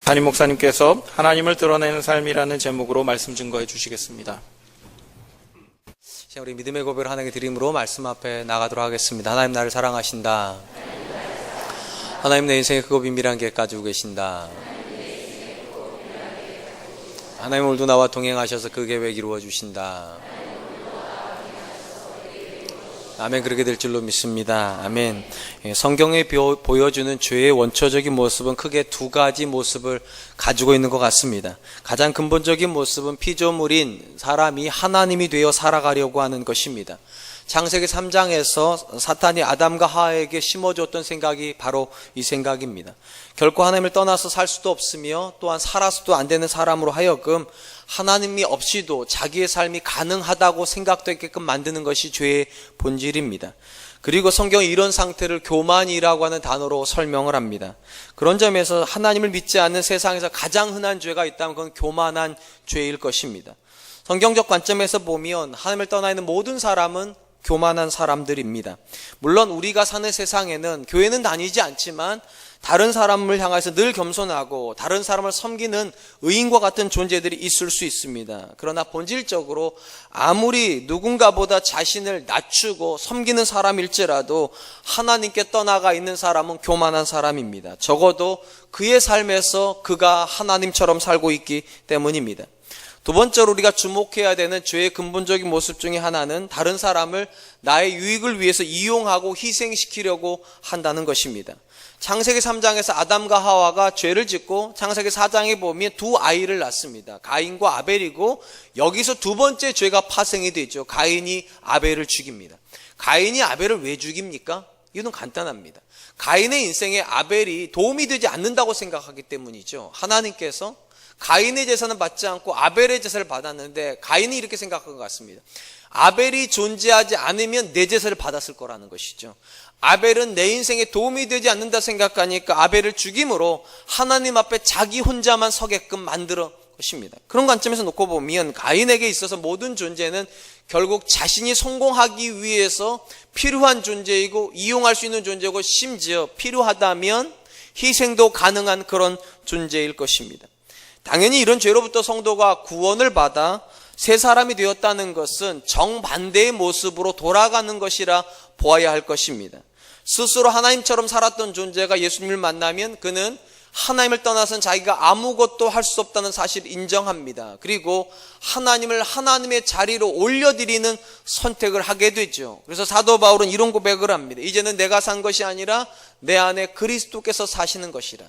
담임 목사님께서 하나님을 드러내는 삶이라는 제목으로 말씀 증거해 주시겠습니다. 자, 우리 믿음의 고백을 하나님께 드림으로 말씀 앞에 나가도록 하겠습니다. 하나님 나를 사랑하신다. 하나님 내 인생의 크고 비밀한 계획 가지고 계신다. 하나님 오늘도 나와 동행하셔서 그 계획 이루어 주신다. 아멘. 그렇게 될 줄로 믿습니다. 아멘. 성경에 보여주는 죄의 원초적인 모습은 크게 두 가지 모습을 가지고 있는 것 같습니다. 가장 근본적인 모습은 피조물인 사람이 하나님이 되어 살아가려고 하는 것입니다. 창세기 3장에서 사탄이 아담과 하와에게 심어줬던 생각이 바로 이 생각입니다. 결코 하나님을 떠나서 살 수도 없으며 또한 살아서도 안 되는 사람으로 하여금 하나님이 없이도 자기의 삶이 가능하다고 생각되게끔 만드는 것이 죄의 본질입니다. 그리고 성경은 이런 상태를 교만이라고 하는 단어로 설명을 합니다. 그런 점에서 하나님을 믿지 않는 세상에서 가장 흔한 죄가 있다면 그건 교만한 죄일 것입니다. 성경적 관점에서 보면 하나님을 떠나 있는 모든 사람은 교만한 사람들입니다. 물론 우리가 사는 세상에는 교회는 다니지 않지만 다른 사람을 향해서 늘 겸손하고 다른 사람을 섬기는 의인과 같은 존재들이 있을 수 있습니다. 그러나 본질적으로 아무리 누군가보다 자신을 낮추고 섬기는 사람일지라도 하나님께 떠나가 있는 사람은 교만한 사람입니다. 적어도 그의 삶에서 그가 하나님처럼 살고 있기 때문입니다. 두 번째로 우리가 주목해야 되는 죄의 근본적인 모습 중에 하나는 다른 사람을 나의 유익을 위해서 이용하고 희생시키려고 한다는 것입니다. 창세기 3장에서 아담과 하와가 죄를 짓고 창세기 4장에 보면 두 아이를 낳습니다. 가인과 아벨이고 여기서 두 번째 죄가 파생이 되죠. 가인이 아벨을 죽입니다. 가인이 아벨을 왜 죽입니까? 이유는 간단합니다. 가인의 인생에 아벨이 도움이 되지 않는다고 생각하기 때문이죠. 하나님께서 가인의 제사는 받지 않고 아벨의 제사를 받았는데 가인이 이렇게 생각한 것 같습니다. 아벨이 존재하지 않으면 내 제사를 받았을 거라는 것이죠. 아벨은 내 인생에 도움이 되지 않는다 생각하니까 아벨을 죽임으로 하나님 앞에 자기 혼자만 서게끔 만들어 것입니다. 그런 관점에서 놓고 보면 가인에게 있어서 모든 존재는 결국 자신이 성공하기 위해서 필요한 존재이고 이용할 수 있는 존재고 심지어 필요하다면 희생도 가능한 그런 존재일 것입니다. 당연히 이런 죄로부터 성도가 구원을 받아 새 사람이 되었다는 것은 정반대의 모습으로 돌아가는 것이라 보아야 할 것입니다. 스스로 하나님처럼 살았던 존재가 예수님을 만나면 그는 하나님을 떠나서는 자기가 아무것도 할 수 없다는 사실을 인정합니다. 그리고 하나님을 하나님의 자리로 올려드리는 선택을 하게 되죠. 그래서 사도 바울은 이런 고백을 합니다. 이제는 내가 산 것이 아니라 내 안에 그리스도께서 사시는 것이라.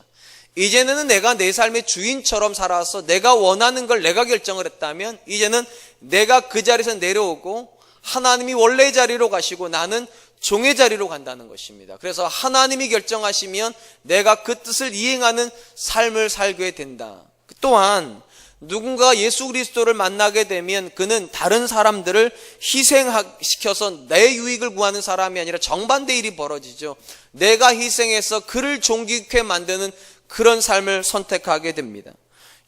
이제는 내가 내 삶의 주인처럼 살아서 내가 원하는 걸 내가 결정을 했다면 이제는 내가 그 자리에서 내려오고 하나님이 원래의 자리로 가시고 나는 종의 자리로 간다는 것입니다. 그래서 하나님이 결정하시면 내가 그 뜻을 이행하는 삶을 살게 된다. 또한 누군가 예수 그리스도를 만나게 되면 그는 다른 사람들을 희생시켜서 내 유익을 구하는 사람이 아니라 정반대 일이 벌어지죠. 내가 희생해서 그를 존귀케 만드는 그런 삶을 선택하게 됩니다.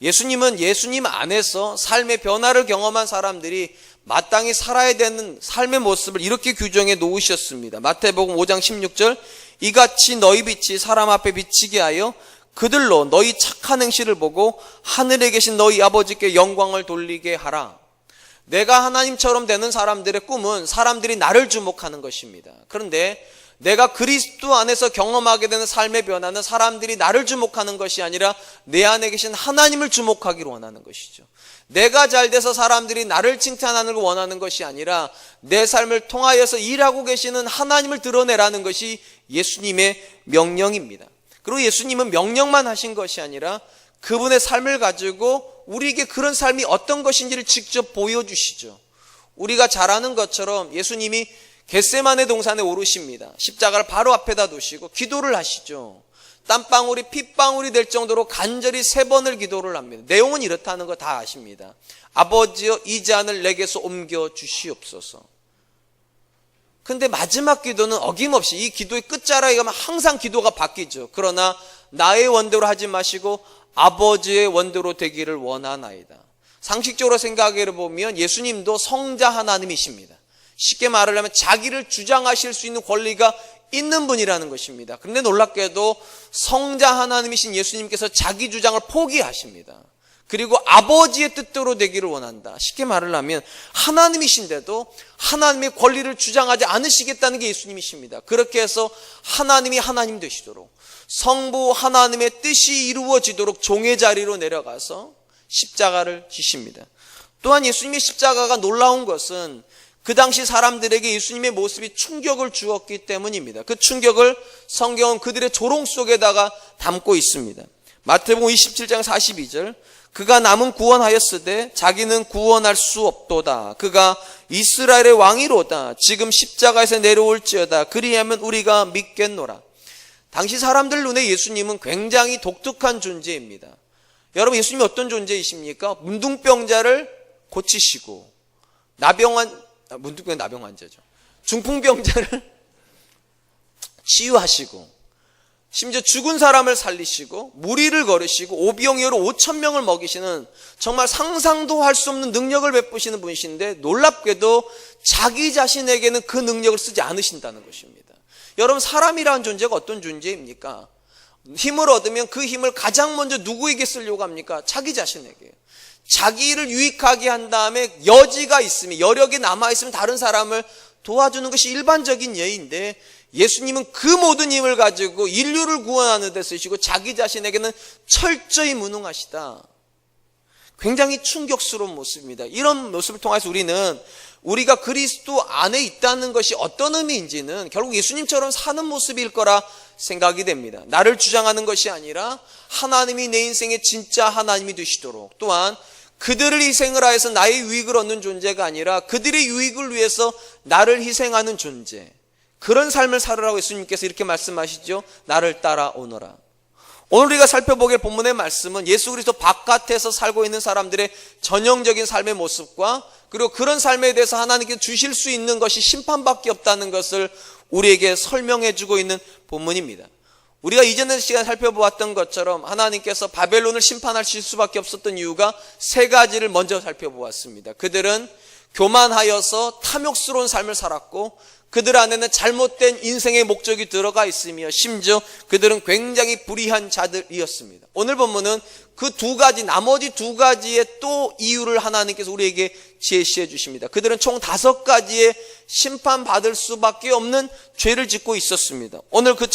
예수님은 예수님 안에서 삶의 변화를 경험한 사람들이 마땅히 살아야 되는 삶의 모습을 이렇게 규정해 놓으셨습니다. 마태복음 5장 16절 이같이 너희 빛이 사람 앞에 비치게 하여 그들로 너희 착한 행실을 보고 하늘에 계신 너희 아버지께 영광을 돌리게 하라. 내가 하나님처럼 되는 사람들의 꿈은 사람들이 나를 주목하는 것입니다. 그런데 내가 그리스도 안에서 경험하게 되는 삶의 변화는 사람들이 나를 주목하는 것이 아니라 내 안에 계신 하나님을 주목하기를 원하는 것이죠. 내가 잘 돼서 사람들이 나를 칭찬하는 걸 원하는 것이 아니라 내 삶을 통하여서 일하고 계시는 하나님을 드러내라는 것이 예수님의 명령입니다. 그리고 예수님은 명령만 하신 것이 아니라 그분의 삶을 가지고 우리에게 그런 삶이 어떤 것인지를 직접 보여주시죠. 우리가 잘 아는 것처럼 예수님이 겟세마네 동산에 오르십니다. 십자가를 바로 앞에다 두시고 기도를 하시죠. 땀방울이 핏방울이 될 정도로 간절히 3번을 기도를 합니다. 내용은 이렇다는 거 다 아십니다. 아버지여 이 잔을 내게서 옮겨 주시옵소서. 근데 마지막 기도는 어김없이 이 기도의 끝자락에 가면 항상 기도가 바뀌죠. 그러나 나의 원대로 하지 마시고 아버지의 원대로 되기를 원하나이다. 상식적으로 생각해 보면 예수님도 성자 하나님이십니다. 쉽게 말하려면 자기를 주장하실 수 있는 권리가 있는 분이라는 것입니다. 그런데 놀랍게도 성자 하나님이신 예수님께서 자기 주장을 포기하십니다. 그리고 아버지의 뜻대로 되기를 원한다. 쉽게 말을 하면 하나님이신데도 하나님의 권리를 주장하지 않으시겠다는 게 예수님이십니다. 그렇게 해서 하나님이 하나님 되시도록 성부 하나님의 뜻이 이루어지도록 종의 자리로 내려가서 십자가를 지십니다. 또한 예수님의 십자가가 놀라운 것은 그 당시 사람들에게 예수님의 모습이 충격을 주었기 때문입니다. 그 충격을 성경은 그들의 조롱 속에다가 담고 있습니다. 마태복음 27장 42절, 그가 남은 구원하였으되 자기는 구원할 수 없도다. 그가 이스라엘의 왕이로다. 지금 십자가에서 내려올지어다. 그리하면 우리가 믿겠노라. 당시 사람들 눈에 예수님은 굉장히 독특한 존재입니다. 여러분, 예수님이 어떤 존재이십니까? 문둥병자를 고치시고 문둥병 나병 환자죠. 중풍병자를 치유하시고, 심지어 죽은 사람을 살리시고 무리를 걸으시고 오병이어로 5,000명을 먹이시는 정말 상상도 할 수 없는 능력을 베푸시는 분이신데, 놀랍게도 자기 자신에게는 그 능력을 쓰지 않으신다는 것입니다. 여러분, 사람이라는 존재가 어떤 존재입니까? 힘을 얻으면 그 힘을 가장 먼저 누구에게 쓰려고 합니까? 자기 자신에게. 자기를 유익하게 한 다음에 여지가 있으면, 여력이 남아있으면 다른 사람을 도와주는 것이 일반적인 예인데, 예수님은 그 모든 힘을 가지고 인류를 구원하는 데 쓰시고 자기 자신에게는 철저히 무능하시다. 굉장히 충격스러운 모습입니다. 이런 모습을 통해서 우리가 그리스도 안에 있다는 것이 어떤 의미인지는 결국 예수님처럼 사는 모습일 거라 생각이 됩니다. 나를 주장하는 것이 아니라 하나님이 내 인생의 진짜 하나님이 되시도록, 또한 그들을 희생을 하여서 나의 유익을 얻는 존재가 아니라 그들의 유익을 위해서 나를 희생하는 존재, 그런 삶을 살으라고 예수님께서 이렇게 말씀하시죠. 나를 따라오너라. 오늘 우리가 살펴보게 본문의 말씀은 예수 그리스도 바깥에서 살고 있는 사람들의 전형적인 삶의 모습과, 그리고 그런 삶에 대해서 하나님께서 주실 수 있는 것이 심판밖에 없다는 것을 우리에게 설명해 주고 있는 본문입니다. 우리가 이전의 시간에 살펴보았던 것처럼 하나님께서 바벨론을 심판하실 수밖에 없었던 이유가 세 가지를 먼저 살펴보았습니다. 그들은 교만하여서 탐욕스러운 삶을 살았고, 그들 안에는 잘못된 인생의 목적이 들어가 있으며, 심지어 그들은 굉장히 불의한 자들이었습니다. 오늘 본문은 그 나머지 두 가지의 또 이유를 하나님께서 우리에게 제시해 주십니다. 그들은 총 5가지의 심판받을 수밖에 없는 죄를 짓고 있었습니다. 오늘 그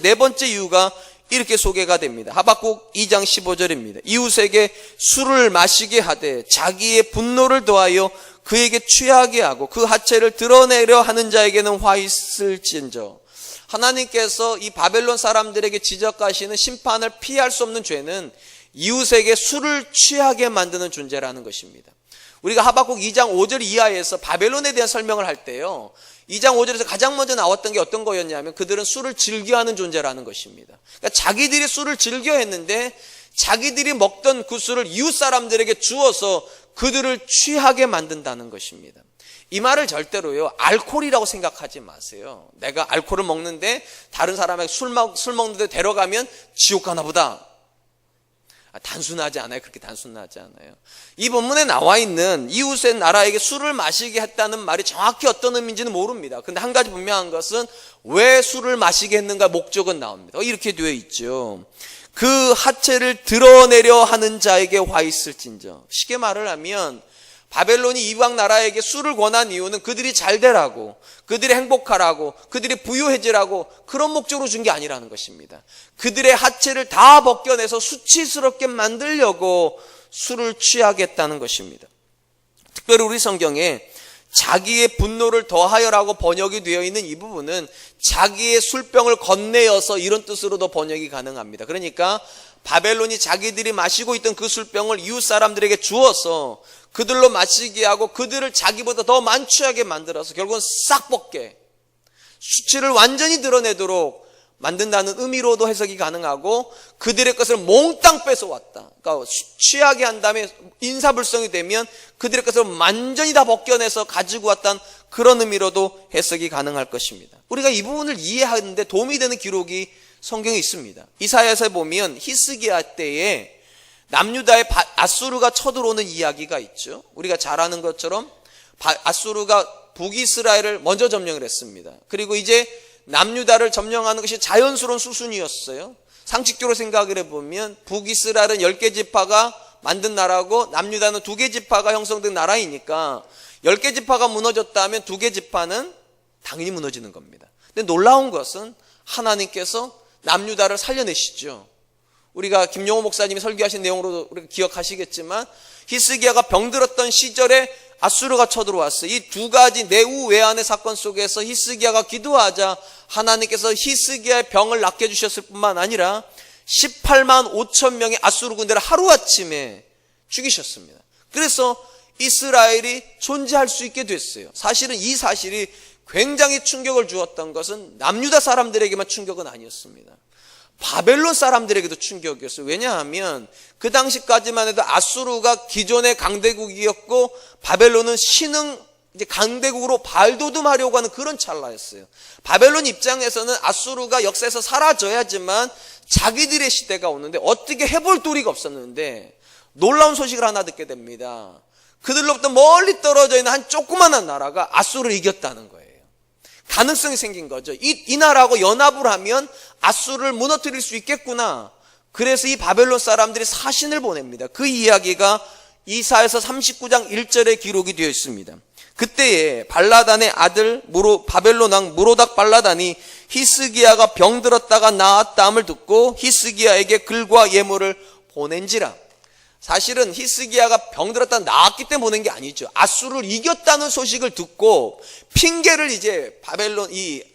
네 번째 이유가 이렇게 소개가 됩니다. 하박국 2장 15절입니다. 이웃에게 술을 마시게 하되 자기의 분노를 더하여 그에게 취하게 하고 그 하체를 드러내려 하는 자에게는 화 있을진저. 하나님께서 이 바벨론 사람들에게 지적하시는 심판을 피할 수 없는 죄는 이웃에게 술을 취하게 만드는 존재라는 것입니다. 우리가 하박국 2장 5절 이하에서 바벨론에 대한 설명을 할 때요, 2장 5절에서 가장 먼저 나왔던 게 어떤 거였냐면 그들은 술을 즐겨하는 존재라는 것입니다. 그러니까 자기들이 술을 즐겨했는데 자기들이 먹던 그 술을 이웃 사람들에게 주어서 그들을 취하게 만든다는 것입니다. 이 말을 절대로요, 알코올이라고 생각하지 마세요. 내가 알코올을 먹는데 다른 사람에게 술 먹는데 데려가면 지옥 가나 보다. 단순하지 않아요. 그렇게 단순하지 않아요. 이 본문에 나와 있는 이웃의 나라에게 술을 마시게 했다는 말이 정확히 어떤 의미인지는 모릅니다. 근데 한 가지 분명한 것은 왜 술을 마시게 했는가 목적은 나옵니다. 이렇게 되어 있죠. 그 하체를 드러내려 하는 자에게 화 있을진저. 쉽게 말을 하면 바벨론이 이방 나라에게 술을 권한 이유는 그들이 잘 되라고, 그들이 행복하라고, 그들이 부유해지라고 그런 목적으로 준 게 아니라는 것입니다. 그들의 하체를 다 벗겨내서 수치스럽게 만들려고 술을 취하겠다는 것입니다. 특별히 우리 성경에 자기의 분노를 더하여라고 번역이 되어 있는 이 부분은 자기의 술병을 건네어서 이런 뜻으로도 번역이 가능합니다. 그러니까 바벨론이 자기들이 마시고 있던 그 술병을 이웃 사람들에게 주어서 그들로 마시게 하고 그들을 자기보다 더 만취하게 만들어서 결국은 싹 벗게, 수치를 완전히 드러내도록 만든다는 의미로도 해석이 가능하고, 그들의 것을 몽땅 뺏어왔다. 그러니까 취하게 한 다음에 인사불성이 되면 그들의 것을 완전히 다 벗겨내서 가지고 왔다는 그런 의미로도 해석이 가능할 것입니다. 우리가 이 부분을 이해하는데 도움이 되는 기록이 성경에 있습니다. 이사야서에 보면 히스기야 때에 남유다에 아수르가 쳐들어오는 이야기가 있죠. 우리가 잘 아는 것처럼 아수르가 북이스라엘을 먼저 점령을 했습니다. 그리고 이제 남유다를 점령하는 것이 자연스러운 수순이었어요. 상식적으로 생각을 해보면 북이스라엘은 10개 지파가 만든 나라고 남유다는 2개 지파가 형성된 나라이니까 10개 지파가 무너졌다면 2개 지파는 당연히 무너지는 겁니다. 근데 놀라운 것은 하나님께서 남유다를 살려내시죠. 우리가 김용호 목사님이 설교하신 내용으로 우리가 기억하시겠지만 히스기야가 병들었던 시절에 아수르가 쳐들어왔어요. 이 2가지 내우 외환의 사건 속에서 히스기야가 기도하자 하나님께서 히스기야의 병을 낫게 해주셨을 뿐만 아니라 18만 5천 명의 아수르 군대를 하루아침에 죽이셨습니다. 그래서 이스라엘이 존재할 수 있게 됐어요. 사실은 이 사실이 굉장히 충격을 주었던 것은 남유다 사람들에게만 충격은 아니었습니다. 바벨론 사람들에게도 충격이었어요. 왜냐하면 그 당시까지만 해도 아수르가 기존의 강대국이었고 바벨론은 신흥 강대국으로 발돋움하려고 하는 그런 찰나였어요. 바벨론 입장에서는 아수르가 역사에서 사라져야지만 자기들의 시대가 오는데 어떻게 해볼 도리가 없었는데 놀라운 소식을 하나 듣게 됩니다. 그들로부터 멀리 떨어져 있는 한 조그마한 나라가 아수르를 이겼다는 거예요. 가능성이 생긴 거죠. 이 나라하고 연합을 하면 아수르를 무너뜨릴 수 있겠구나. 그래서 이 바벨론 사람들이 사신을 보냅니다. 그 이야기가 이사야서 39장 1절에 기록이 되어 있습니다. 그때에 발라단의 아들 바벨론 왕 무로닥 발라단이 히스기야가 병들었다가 나았다함을 듣고 히스기야에게 글과 예물을 보낸지라. 사실은 히스기야가 병들었다 나았기 때문에 보낸 게 아니죠. 아수르를 이겼다는 소식을 듣고 핑계를 이제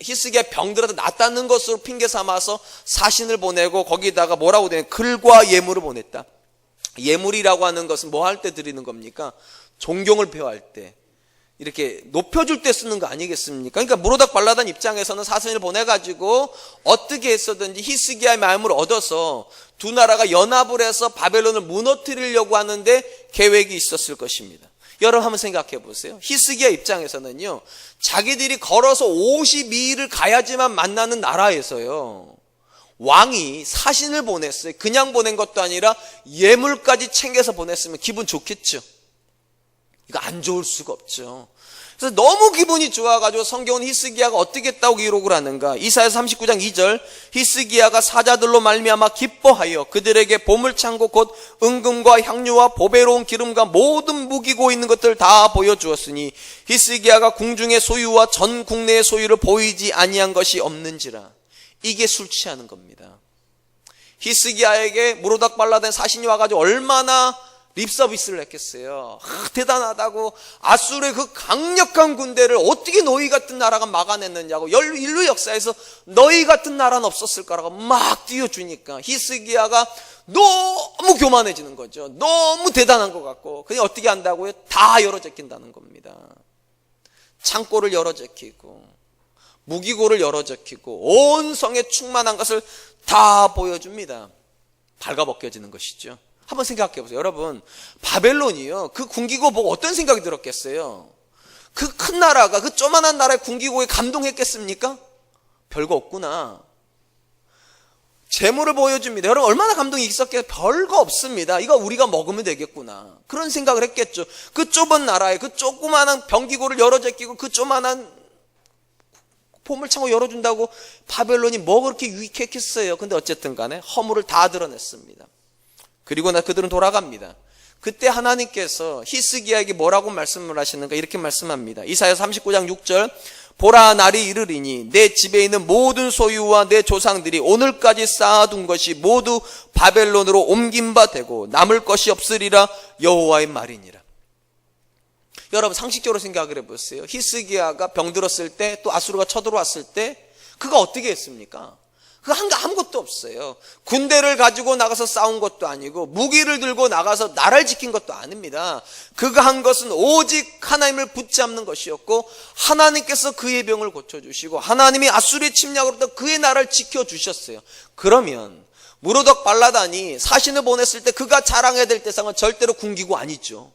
히스기야 병들었다 나았다는 것으로 핑계 삼아서 사신을 보내고 거기다가 뭐라고 되냐 글과 예물을 보냈다. 예물이라고 하는 것은 뭐 할 때 드리는 겁니까? 존경을 표할 때 이렇게 높여줄 때 쓰는 거 아니겠습니까? 그러니까 무로닥 발라단 입장에서는 사신을 보내가지고 어떻게 했었든지 히스기야의 마음을 얻어서 두 나라가 연합을 해서 바벨론을 무너뜨리려고 하는데 계획이 있었을 것입니다. 여러분 한번 생각해 보세요. 히스기야 입장에서는요, 자기들이 걸어서 52일을 가야지만 만나는 나라에서요, 왕이 사신을 보냈어요. 그냥 보낸 것도 아니라 예물까지 챙겨서 보냈으면 기분 좋겠죠. 이거 안 좋을 수가 없죠. 그래서 너무 기분이 좋아가지고 성경은 히스기야가 어떻게 했다고 기록을 하는가. 이사야서 39장 2절 히스기야가 사자들로 말미암아 기뻐하여 그들에게 보물창고 곧 은금과 향유와 보배로운 기름과 모든 무기고 있는 것들 다 보여주었으니 히스기야가 궁중의 소유와 전 국내의 소유를 보이지 아니한 것이 없는지라. 이게 술 취하는 겁니다. 히스기야에게 무로닥 발라단 사신이 와가지고 얼마나 립서비스를 했겠어요. 대단하다고, 아수르의 그 강력한 군대를 어떻게 너희 같은 나라가 막아냈느냐고, 인류 역사에서 너희 같은 나라는 없었을 거라고 막 띄워주니까 히스기야가 너무 교만해지는 거죠. 너무 대단한 것 같고, 그냥 어떻게 한다고요? 다 열어 제낀다는 겁니다. 창고를 열어 제끼고 무기고를 열어 제끼고 온 성에 충만한 것을 다 보여줍니다. 발가벗겨지는 것이죠. 한번 생각해 보세요. 여러분, 바벨론이요, 그 군기고 보고 어떤 생각이 들었겠어요? 그 큰 나라가, 그 조만한 나라의 군기고에 감동했겠습니까? 별거 없구나. 재물을 보여줍니다. 여러분, 얼마나 감동이 있었겠어요? 별거 없습니다. 이거 우리가 먹으면 되겠구나. 그런 생각을 했겠죠. 그 좁은 나라에 그 조그만한 병기고를 열어 제끼고 그 조만한 보물창고 열어준다고 바벨론이 뭐 그렇게 유익했겠어요? 근데 어쨌든 간에 허물을 다 드러냈습니다. 그리고 그들은 돌아갑니다. 그때 하나님께서 히스기야에게 뭐라고 말씀을 하시는가? 이렇게 말씀합니다. 이사야 39장 6절 보라, 날이 이르리니 내 집에 있는 모든 소유와 내 조상들이 오늘까지 쌓아둔 것이 모두 바벨론으로 옮긴 바 되고 남을 것이 없으리라. 여호와의 말이니라. 여러분, 상식적으로 생각을 해보세요. 히스기야가 병들었을 때, 또 아수르가 쳐들어왔을 때 그가 어떻게 했습니까? 그거 아무것도 없어요. 군대를 가지고 나가서 싸운 것도 아니고 무기를 들고 나가서 나라를 지킨 것도 아닙니다. 그가 한 것은 오직 하나님을 붙잡는 것이었고, 하나님께서 그의 병을 고쳐주시고 하나님이 아수르의 침략으로부터 그의 나라를 지켜주셨어요. 그러면 무로닥 발라단이 사신을 보냈을 때 그가 자랑해야 될 대상은 절대로 군기고 아니죠.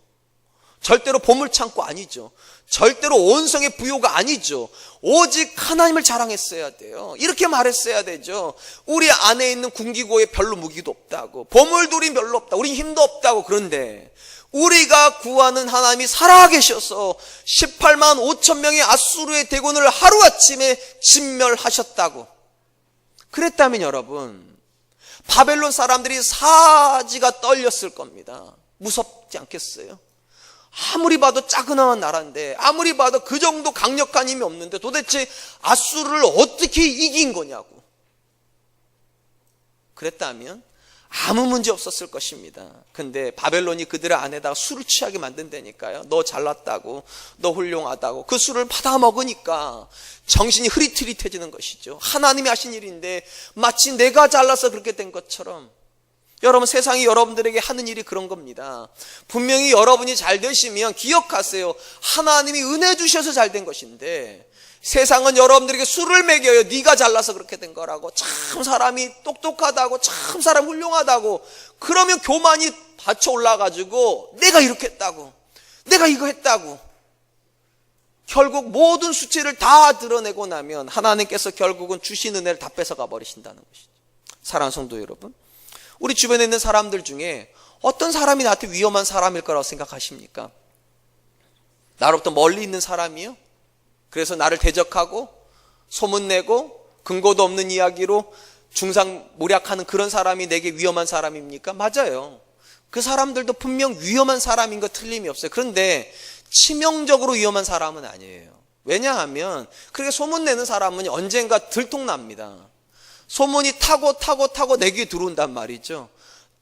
절대로 보물창고 아니죠. 절대로 온성의 부요가 아니죠. 오직 하나님을 자랑했어야 돼요. 이렇게 말했어야 되죠. 우리 안에 있는 군기고에 별로 무기도 없다고, 보물돌이 별로 없다, 우리 힘도 없다고. 그런데 우리가 구하는 하나님이 살아계셔서 18만 5천 명의 아수르의 대군을 하루아침에 진멸하셨다고. 그랬다면 여러분, 바벨론 사람들이 사지가 떨렸을 겁니다. 무섭지 않겠어요? 아무리 봐도 짜그나한 나라인데, 아무리 봐도 그 정도 강력한 힘이 없는데 도대체 아수르를 어떻게 이긴 거냐고. 그랬다면 아무 문제 없었을 것입니다. 근데 바벨론이 그들의 안에다가 술을 취하게 만든다니까요. 너 잘났다고, 너 훌륭하다고. 그 술을 받아 먹으니까 정신이 흐릿흐릿해지는 것이죠. 하나님이 하신 일인데 마치 내가 잘나서 그렇게 된 것처럼. 여러분, 세상이 여러분들에게 하는 일이 그런 겁니다. 분명히 여러분이 잘 되시면 기억하세요. 하나님이 은혜 주셔서 잘 된 것인데, 세상은 여러분들에게 술을 먹여요. 네가 잘나서 그렇게 된 거라고. 참 사람이 똑똑하다고, 참 사람 훌륭하다고. 그러면 교만이 받쳐 올라가지고 내가 이렇게 했다고, 내가 이거 했다고. 결국 모든 수치를 다 드러내고 나면 하나님께서 결국은 주신 은혜를 다 뺏어가 버리신다는 것이죠. 사랑하는 성도 여러분, 우리 주변에 있는 사람들 중에 어떤 사람이 나한테 위험한 사람일 거라고 생각하십니까? 나로부터 멀리 있는 사람이요? 그래서 나를 대적하고 소문내고 근거도 없는 이야기로 중상모략하는 그런 사람이 내게 위험한 사람입니까? 맞아요. 그 사람들도 분명 위험한 사람인 거 틀림이 없어요. 그런데 치명적으로 위험한 사람은 아니에요. 왜냐하면 그렇게 소문내는 사람은 언젠가 들통납니다. 소문이 타고 내 귀에 들어온단 말이죠.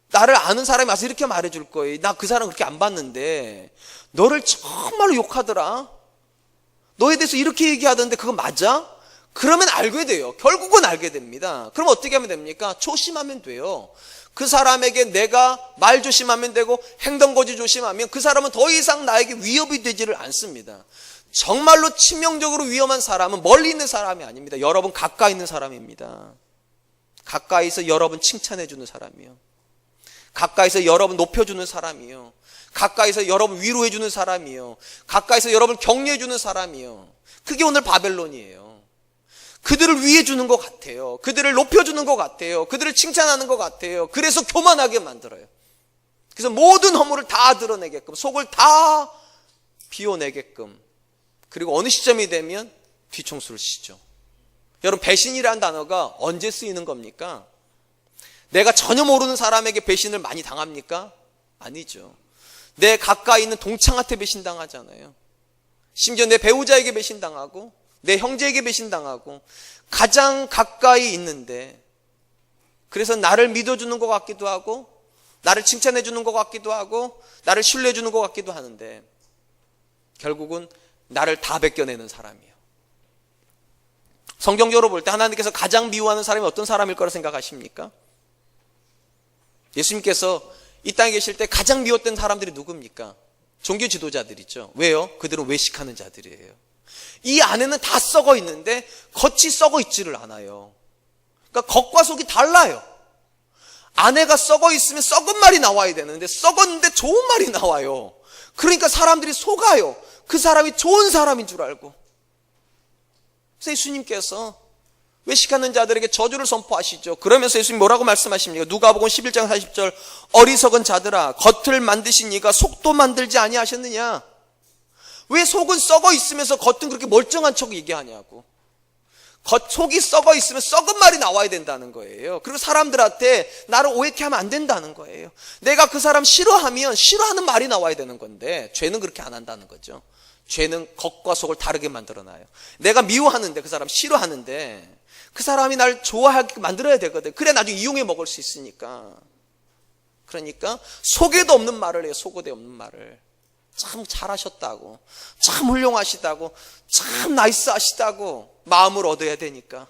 나를 아는 사람이 와서 이렇게 말해줄 거예요. 나 그 사람 그렇게 안 봤는데 너를 정말로 욕하더라. 너에 대해서 이렇게 얘기하던데 그거 맞아? 그러면 알게 돼요. 결국은 알게 됩니다. 그럼 어떻게 하면 됩니까? 조심하면 돼요. 그 사람에게 내가 말 조심하면 되고 행동거지 조심하면 그 사람은 더 이상 나에게 위협이 되지를 않습니다. 정말로 치명적으로 위험한 사람은 멀리 있는 사람이 아닙니다. 여러분 가까이 있는 사람입니다. 가까이서 여러분 칭찬해 주는 사람이요. 가까이서 여러분 높여주는 사람이요. 가까이서 여러분 위로해 주는 사람이요. 가까이서 여러분 격려해 주는 사람이요. 그게 오늘 바벨론이에요. 그들을 위해 주는 것 같아요. 그들을 높여주는 것 같아요. 그들을 칭찬하는 것 같아요. 그래서 교만하게 만들어요. 그래서 모든 허물을 다 드러내게끔, 속을 다 비워내게끔, 그리고 어느 시점이 되면 뒤통수를 치죠. 여러분, 배신이라는 단어가 언제 쓰이는 겁니까? 내가 전혀 모르는 사람에게 배신을 많이 당합니까? 아니죠. 내 가까이 있는 동창한테 배신당하잖아요. 심지어 내 배우자에게 배신당하고 내 형제에게 배신당하고 가장 가까이 있는데, 그래서 나를 믿어주는 것 같기도 하고 나를 칭찬해주는 것 같기도 하고 나를 신뢰해주는 것 같기도 하는데 결국은 나를 다 벗겨내는 사람이에요. 성경적으로 볼 때 하나님께서 가장 미워하는 사람이 어떤 사람일 거라 생각하십니까? 예수님께서 이 땅에 계실 때 가장 미웠던 사람들이 누굽니까? 종교 지도자들이죠. 왜요? 그들은 외식하는 자들이에요. 이 안에는 다 썩어 있는데 겉이 썩어 있지를 않아요. 그러니까 겉과 속이 달라요. 안에가 썩어 있으면 썩은 말이 나와야 되는데 썩었는데 좋은 말이 나와요. 그러니까 사람들이 속아요. 그 사람이 좋은 사람인 줄 알고. 그래서 예수님께서 외식하는 자들에게 저주를 선포하시죠. 그러면서 예수님 뭐라고 말씀하십니까? 누가복음 11장 40절, 어리석은 자들아, 겉을 만드신 이가 속도 만들지 아니하셨느냐? 왜 속은 썩어 있으면서 겉은 그렇게 멀쩡한 척 얘기하냐고. 속이 썩어 있으면 썩은 말이 나와야 된다는 거예요. 그리고 사람들한테 나를 오해케 하면 안 된다는 거예요. 내가 그 사람 싫어하면 싫어하는 말이 나와야 되는 건데 죄는 그렇게 안 한다는 거죠. 죄는 겉과 속을 다르게 만들어놔요. 내가 미워하는데 그 사람 싫어하는데 그 사람이 날 좋아하게 만들어야 되거든. 그래 나중에 이용해 먹을 수 있으니까. 그러니까 속에도 없는 말을 해요. 속에도 없는 말을. 참 잘하셨다고, 참 훌륭하시다고, 참 나이스하시다고 마음을 얻어야 되니까.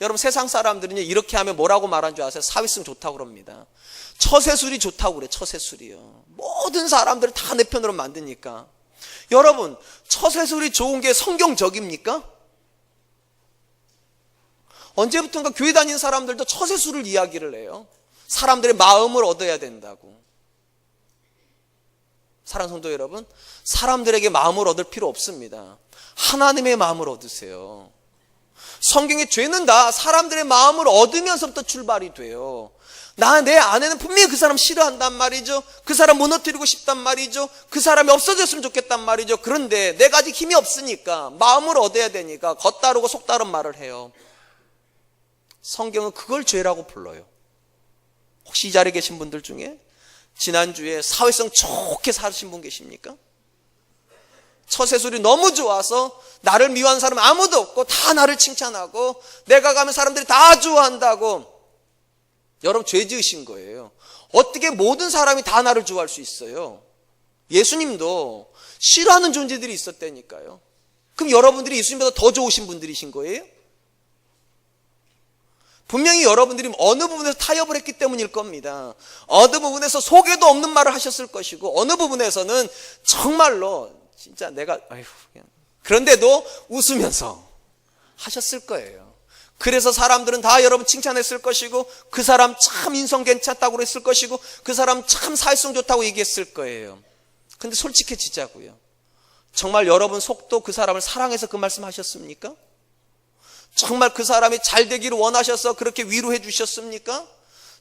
여러분, 세상 사람들은요 이렇게 하면 뭐라고 말하는 줄 아세요? 사회성 좋다고 그럽니다. 처세술이 좋다고 그래. 처세술이요. 모든 사람들을 다 내 편으로 만드니까. 여러분, 처세술이 좋은 게 성경적입니까? 언제부턴가 교회 다니는 사람들도 처세술을 이야기를 해요. 사람들의 마음을 얻어야 된다고. 사랑하는 성도 여러분, 사람들에게 마음을 얻을 필요 없습니다. 하나님의 마음을 얻으세요. 성경의 죄는 다 사람들의 마음을 얻으면서부터 출발이 돼요. 내 아내는 분명히 그 사람 싫어한단 말이죠. 그 사람 무너뜨리고 싶단 말이죠. 그 사람이 없어졌으면 좋겠단 말이죠. 그런데 내가 아직 힘이 없으니까, 마음을 얻어야 되니까 겉다르고 속다른 말을 해요. 성경은 그걸 죄라고 불러요. 혹시 이 자리에 계신 분들 중에 지난주에 사회성 좋게 사신 분 계십니까? 처세술이 너무 좋아서 나를 미워하는 사람 아무도 없고 다 나를 칭찬하고 내가 가면 사람들이 다 좋아한다고. 여러분, 죄 지으신 거예요. 어떻게 모든 사람이 다 나를 좋아할 수 있어요? 예수님도 싫어하는 존재들이 있었다니까요. 그럼 여러분들이 예수님보다 더 좋으신 분들이신 거예요? 분명히 여러분들이 어느 부분에서 타협을 했기 때문일 겁니다. 어느 부분에서 속에도 없는 말을 하셨을 것이고, 어느 부분에서는 정말로 진짜 내가 그냥. 그런데도 웃으면서 하셨을 거예요. 그래서 사람들은 다 여러분 칭찬했을 것이고, 그 사람 참 인성 괜찮다고 그랬을 것이고, 그 사람 참 사회성 좋다고 얘기했을 거예요. 근데 솔직해지자고요. 정말 여러분 속도 그 사람을 사랑해서 그 말씀 하셨습니까? 정말 그 사람이 잘 되기를 원하셔서 그렇게 위로해 주셨습니까?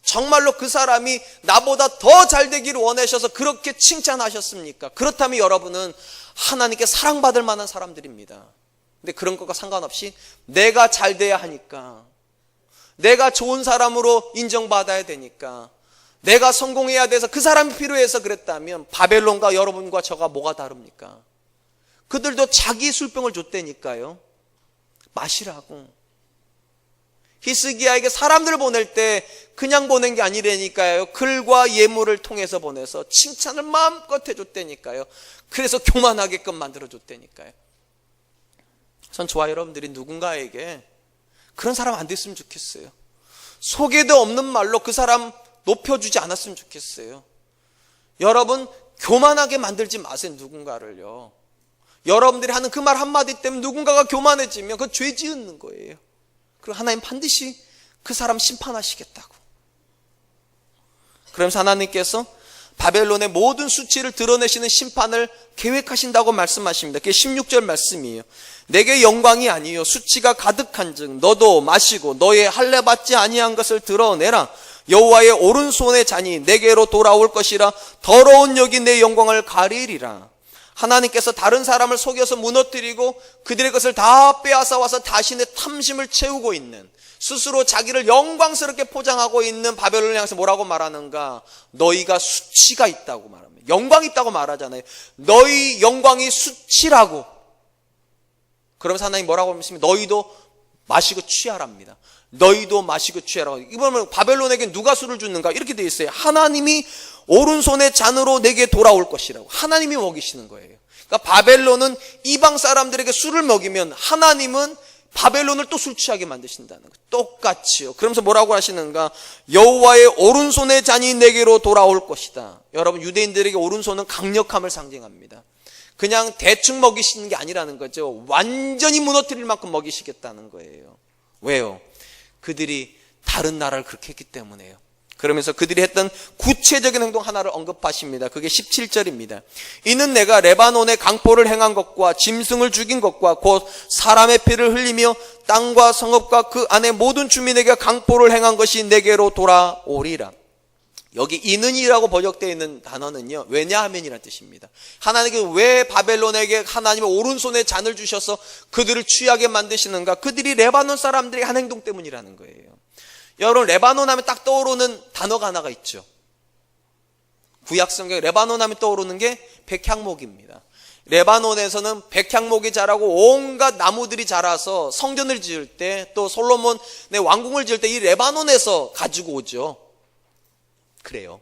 정말로 그 사람이 나보다 더 잘 되기를 원하셔서 그렇게 칭찬하셨습니까? 그렇다면 여러분은 하나님께 사랑받을 만한 사람들입니다. 근데 그런 것과 상관없이 내가 잘 돼야 하니까, 내가 좋은 사람으로 인정받아야 되니까, 내가 성공해야 돼서 그 사람이 필요해서 그랬다면 바벨론과 여러분과 저가 뭐가 다릅니까? 그들도 자기 술병을 줬다니까요. 마시라고. 히스기야에게 사람들을 보낼 때 그냥 보낸 게 아니라니까요. 글과 예물을 통해서 보내서 칭찬을 마음껏 해줬다니까요. 그래서 교만하게끔 만들어줬다니까요. 전 저와 여러분들이 누군가에게 그런 사람 안 됐으면 좋겠어요. 속에도 없는 말로 그 사람 높여주지 않았으면 좋겠어요. 여러분, 교만하게 만들지 마세요. 누군가를요. 여러분들이 하는 그 말 한마디 때문에 누군가가 교만해지면 그건 죄 지은 거예요. 그리고 하나님 반드시 그 사람 심판하시겠다고. 그러면서 하나님께서 바벨론의 모든 수치를 드러내시는 심판을 계획하신다고 말씀하십니다. 그게 16절 말씀이에요. 내게 영광이 아니요 수치가 가득한즉 너도 마시고 너의 할례 받지 아니한 것을 드러내라. 여호와의 오른손의 잔이 내게로 돌아올 것이라. 더러운 역이 내 영광을 가리리라. 하나님께서 다른 사람을 속여서 무너뜨리고 그들의 것을 다 빼앗아 와서 자신의 탐심을 채우고 있는, 스스로 자기를 영광스럽게 포장하고 있는 바벨론을 향해서 뭐라고 말하는가? 너희가 수치가 있다고 말합니다. 영광이 있다고 말하잖아요. 너희 영광이 수치라고. 그러면서 하나님 뭐라고 말씀하십니까? 너희도 마시고 취하랍니다. 너희도 마시고 취하라고. 이번에 바벨론에게 누가 술을 줬는가? 이렇게 되어 있어요. 하나님이 오른손의 잔으로 내게 돌아올 것이라고. 하나님이 먹이시는 거예요. 그러니까 바벨론은 이방 사람들에게 술을 먹이면 하나님은 바벨론을 또 술 취하게 만드신다는 거예요. 똑같이요. 그러면서 뭐라고 하시는가? 여호와의 오른손의 잔이 내게로 돌아올 것이다. 여러분, 유대인들에게 오른손은 강력함을 상징합니다. 그냥 대충 먹이시는 게 아니라는 거죠. 완전히 무너뜨릴 만큼 먹이시겠다는 거예요. 왜요? 그들이 다른 나라를 그렇게 했기 때문에요. 그러면서 그들이 했던 구체적인 행동 하나를 언급하십니다. 그게 17절입니다. 이는 내가 레바논에 강포를 행한 것과 짐승을 죽인 것과 곧 사람의 피를 흘리며 땅과 성읍과 그 안에 모든 주민에게 강포를 행한 것이 내게로 돌아오리라. 여기 이는이라고 번역되어 있는 단어는요, 왜냐하면이라는 뜻입니다. 하나님께서 왜 바벨론에게 하나님의 오른손에 잔을 주셔서 그들을 취하게 만드시는가? 그들이 레바논 사람들의 한 행동 때문이라는 거예요. 여러분, 레바논 하면 딱 떠오르는 단어가 하나가 있죠. 구약 성경에 레바논 하면 떠오르는 게 백향목입니다. 레바논에서는 백향목이 자라고 온갖 나무들이 자라서 성전을 지을 때, 또 솔로몬의 왕궁을 지을 때 이 레바논에서 가지고 오죠. 그래요.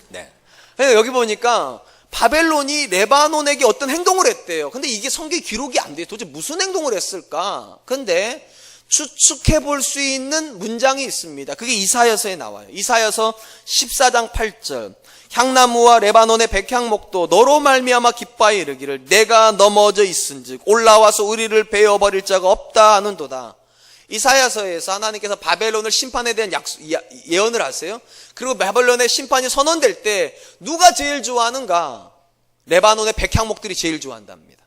네. 여기 보니까 바벨론이 레바논에게 어떤 행동을 했대요. 근데 이게 성경 기록이 안 돼요. 도대체 무슨 행동을 했을까? 근데 추측해 볼 수 있는 문장이 있습니다. 그게 이사야서에 나와요. 이사야서 14장 8절. 향나무와 레바논의 백향목도 너로 말미암아 기뻐하여 이르기를 내가 넘어져 있은즉 올라와서 우리를 베어버릴 자가 없다 하는도다. 이사야서에서 하나님께서 바벨론을 심판에 대한 예언을 하세요. 그리고 바벨론의 심판이 선언될 때 누가 제일 좋아하는가? 레바논의 백향목들이 제일 좋아한답니다.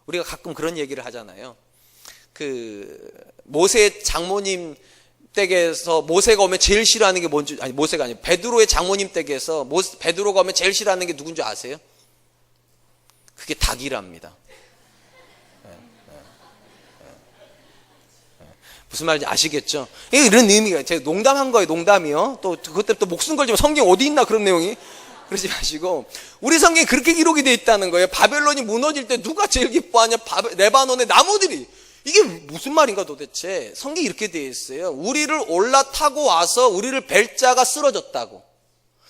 우리가 가끔 그런 얘기를 하잖아요. 그 모세의 장모님 댁에서 모세가 오면 제일 싫어하는 게 뭔지, 아니 모세가 아니고 베드로의 장모님 댁에서 베드로가 오면 제일 싫어하는 게 누군지 아세요? 그게 닭이랍니다. 무슨 말인지 아시겠죠? 이런 의미가, 제가 농담한 거예요, 농담이요. 또 그것 때문에 또 목숨 걸지만 성경 어디 있나 그런 내용이. 그러지 마시고, 우리 성경에 그렇게 기록이 되어 있다는 거예요. 바벨론이 무너질 때 누가 제일 기뻐하냐? 레바논의 나무들이. 이게 무슨 말인가 도대체. 성경이 이렇게 되어 있어요. 우리를 올라타고 와서 우리를 벨 자가 쓰러졌다고.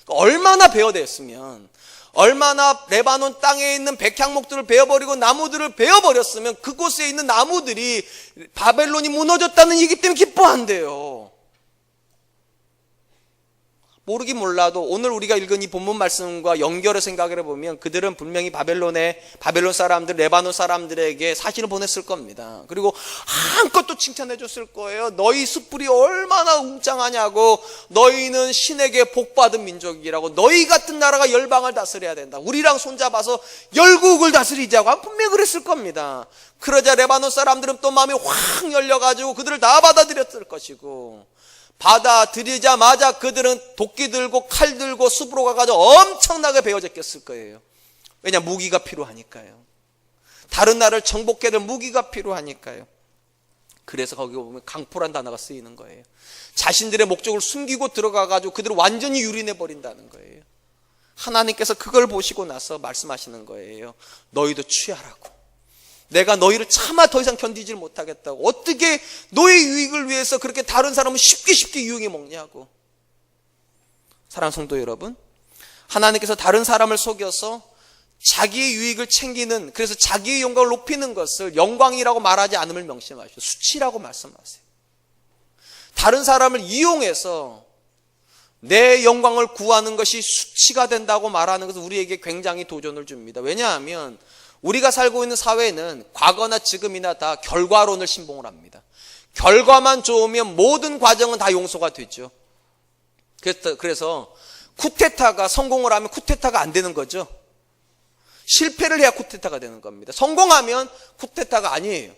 얼마나 베어댔으면, 얼마나 레바논 땅에 있는 백향목들을 베어버리고 나무들을 베어버렸으면 그곳에 있는 나무들이 바벨론이 무너졌다는 얘기 때문에 기뻐한대요. 모르긴 몰라도 오늘 우리가 읽은 이 본문 말씀과 연결해 생각을 해보면 그들은 분명히 바벨론 사람들, 레바논 사람들에게 사진을 보냈을 겁니다. 그리고 한껏 또 칭찬해 줬을 거예요. 너희 숯불이 얼마나 웅장하냐고, 너희는 신에게 복받은 민족이라고, 너희 같은 나라가 열방을 다스려야 된다, 우리랑 손잡아서 열국을 다스리자고 분명히 그랬을 겁니다. 그러자 레바논 사람들은 또 마음이 확 열려가지고 그들을 다 받아들였을 것이고, 받아들이자마자 그들은 도끼 들고 칼 들고 숲으로 가가지고 엄청나게 베어졌겠을 거예요. 왜냐, 무기가 필요하니까요. 다른 나라를 정복해야 될 무기가 필요하니까요. 그래서 거기 보면 강포란 단어가 쓰이는 거예요. 자신들의 목적을 숨기고 들어가가지고 그들을 완전히 유린해버린다는 거예요. 하나님께서 그걸 보시고 나서 말씀하시는 거예요. 너희도 취하라고. 내가 너희를 차마 더 이상 견디질 못하겠다고. 어떻게 너의 유익을 위해서 그렇게 다른 사람을 쉽게 유용해 먹냐고. 사랑하는 성도 여러분, 하나님께서 다른 사람을 속여서 자기의 유익을 챙기는, 그래서 자기의 영광을 높이는 것을 영광이라고 말하지 않음을 명심하시오. 수치라고 말씀하세요. 다른 사람을 이용해서 내 영광을 구하는 것이 수치가 된다고 말하는 것은 우리에게 굉장히 도전을 줍니다. 왜냐하면 우리가 살고 있는 사회는 과거나 지금이나 다 결과론을 신봉을 합니다. 결과만 좋으면 모든 과정은 다 용서가 되죠. 그래서 쿠데타가 성공을 하면 쿠데타가 안 되는 거죠. 실패를 해야 쿠데타가 되는 겁니다. 성공하면 쿠데타가 아니에요.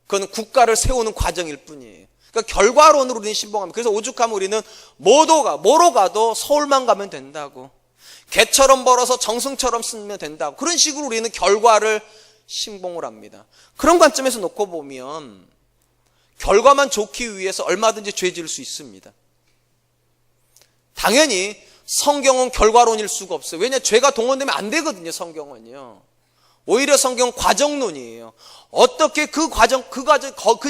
그건 국가를 세우는 과정일 뿐이에요. 그러니까 결과론으로 우리는 신봉합니다. 그래서 오죽하면 우리는 뭐로 가도 서울만 가면 된다고, 개처럼 벌어서 정승처럼 쓰면 된다고, 그런 식으로 우리는 결과를 신봉을 합니다. 그런 관점에서 놓고 보면 결과만 좋기 위해서 얼마든지 죄 지을 수 있습니다. 당연히 성경은 결과론일 수가 없어요. 왜냐, 죄가 동원되면 안 되거든요. 성경은요. 오히려 성경은 과정론이에요. 어떻게 그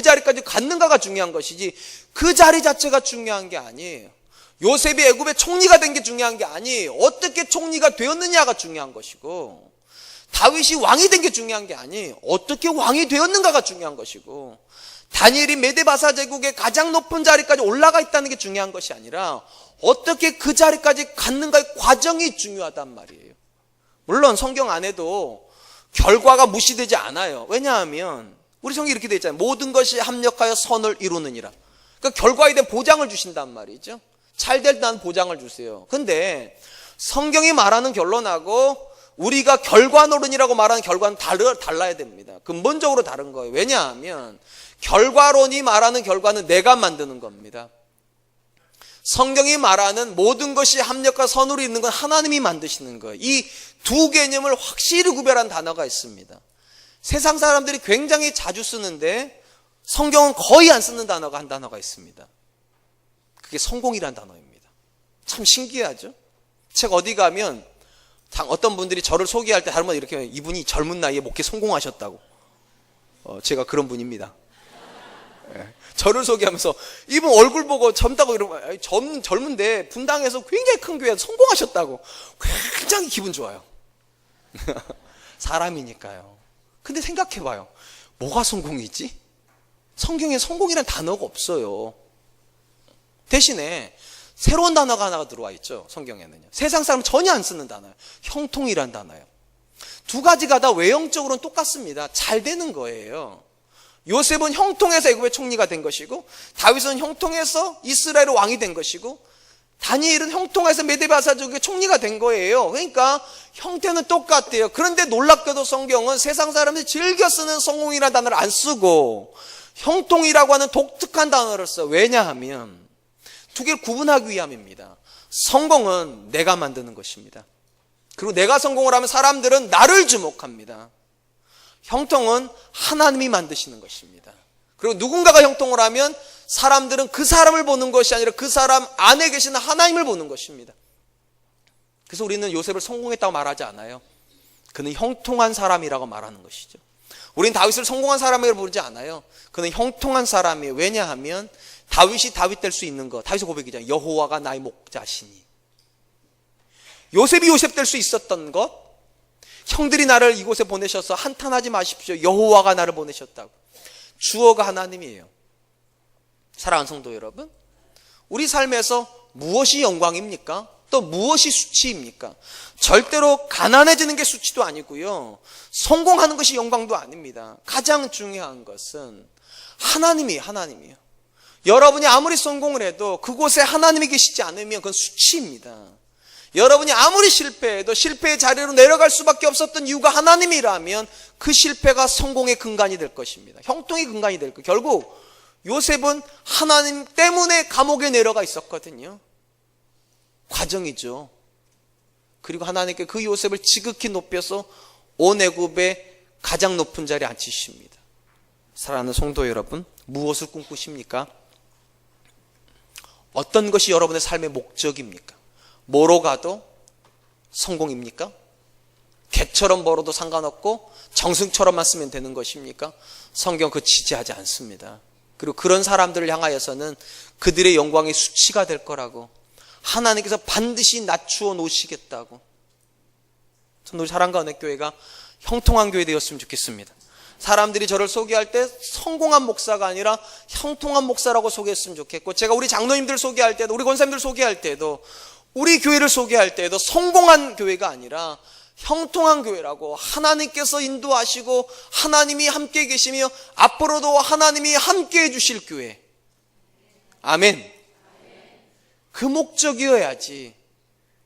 자리까지 갔는가가 중요한 것이지 그 자리 자체가 중요한 게 아니에요. 요셉이 애굽의 총리가 된 게 중요한 게 아니에요. 어떻게 총리가 되었느냐가 중요한 것이고, 다윗이 왕이 된 게 중요한 게 아니에요. 어떻게 왕이 되었는가가 중요한 것이고, 다니엘이 메데바사 제국의 가장 높은 자리까지 올라가 있다는 게 중요한 것이 아니라 어떻게 그 자리까지 갔는가의 과정이 중요하단 말이에요. 물론 성경 안에도 결과가 무시되지 않아요. 왜냐하면 우리 성경이 이렇게 되어 있잖아요. 모든 것이 합력하여 선을 이루느니라. 그러니까 결과에 대한 보장을 주신단 말이죠. 잘 된다는 보장을 주세요. 근데 성경이 말하는 결론하고 우리가 결과론이라고 말하는 결과는 달라야 됩니다. 근본적으로 다른 거예요. 왜냐하면 결과론이 말하는 결과는 내가 만드는 겁니다. 성경이 말하는 모든 것이 합력과 선으로 있는 건 하나님이 만드시는 거예요. 이 두 개념을 확실히 구별한 단어가 있습니다. 세상 사람들이 굉장히 자주 쓰는데 성경은 거의 안 쓰는 단어가 한 단어가 있습니다. 그게 성공이라는 단어입니다. 참 신기하죠? 제가 어디 가면 어떤 분들이 저를 소개할 때 다른 분 이렇게 해요. 이분이 젊은 나이에 목회 성공하셨다고. 제가 그런 분입니다. 네. 저를 소개하면서 이분 얼굴 보고 젊다고 이러면 젊은데 분당에서 굉장히 큰 교회에서 성공하셨다고. 굉장히 기분 좋아요. 사람이니까요. 근데 생각해봐요. 뭐가 성공이지? 성경에 성공이라는 단어가 없어요. 대신에 새로운 단어가 하나가 들어와 있죠. 성경에는요. 세상 사람 전혀 안 쓰는 단어예요. 형통이란 단어예요. 두 가지가 다 외형적으로는 똑같습니다. 잘 되는 거예요. 요셉은 형통해서 애굽의 총리가 된 것이고, 다윗은 형통해서 이스라엘의 왕이 된 것이고, 다니엘은 형통해서 메데바사족의 총리가 된 거예요. 그러니까 형태는 똑같대요. 그런데 놀랍게도 성경은 세상 사람들이 즐겨 쓰는 성공이라는 단어를 안 쓰고 형통이라고 하는 독특한 단어를 써요. 왜냐하면 두 개를 구분하기 위함입니다. 성공은 내가 만드는 것입니다. 그리고 내가 성공을 하면 사람들은 나를 주목합니다. 형통은 하나님이 만드시는 것입니다. 그리고 누군가가 형통을 하면 사람들은 그 사람을 보는 것이 아니라 그 사람 안에 계시는 하나님을 보는 것입니다. 그래서 우리는 요셉을 성공했다고 말하지 않아요. 그는 형통한 사람이라고 말하는 것이죠. 우리는 다윗을 성공한 사람이라고 부르지 않아요. 그는 형통한 사람이에요. 왜냐하면 다윗이 다윗 될 수 있는 것, 다윗의 고백이잖아요. 여호와가 나의 목자시니. 요셉이 요셉 될 수 있었던 것, 형들이 나를 이곳에 보내셔서 한탄하지 마십시오. 여호와가 나를 보내셨다고. 주어가 하나님이에요. 사랑하는 성도 여러분, 우리 삶에서 무엇이 영광입니까? 또 무엇이 수치입니까? 절대로 가난해지는 게 수치도 아니고요, 성공하는 것이 영광도 아닙니다. 가장 중요한 것은 하나님이에요. 여러분이 아무리 성공을 해도 그곳에 하나님이 계시지 않으면 그건 수치입니다. 여러분이 아무리 실패해도 실패의 자리로 내려갈 수밖에 없었던 이유가 하나님이라면 그 실패가 성공의 근간이 될 것입니다. 형통의 근간이 될 거예요. 결국 요셉은 하나님 때문에 감옥에 내려가 있었거든요. 과정이죠. 그리고 하나님께 그 요셉을 지극히 높여서 온 애굽의 가장 높은 자리에 앉히십니다. 사랑하는 성도 여러분, 무엇을 꿈꾸십니까? 어떤 것이 여러분의 삶의 목적입니까? 뭐로 가도 성공입니까? 개처럼 벌어도 상관없고 정승처럼만 쓰면 되는 것입니까? 성경 그 지지하지 않습니다. 그리고 그런 사람들을 향하여서는 그들의 영광이 수치가 될 거라고, 하나님께서 반드시 낮추어 놓으시겠다고. 저는 우리 사랑과 은혜교회가 형통한 교회 되었으면 좋겠습니다. 사람들이 저를 소개할 때 성공한 목사가 아니라 형통한 목사라고 소개했으면 좋겠고, 제가 우리 장로님들 소개할 때도, 우리 권사님들 소개할 때도, 우리 교회를 소개할 때도 성공한 교회가 아니라 형통한 교회라고, 하나님께서 인도하시고 하나님이 함께 계시며 앞으로도 하나님이 함께 해주실 교회. 아멘. 그 목적이어야지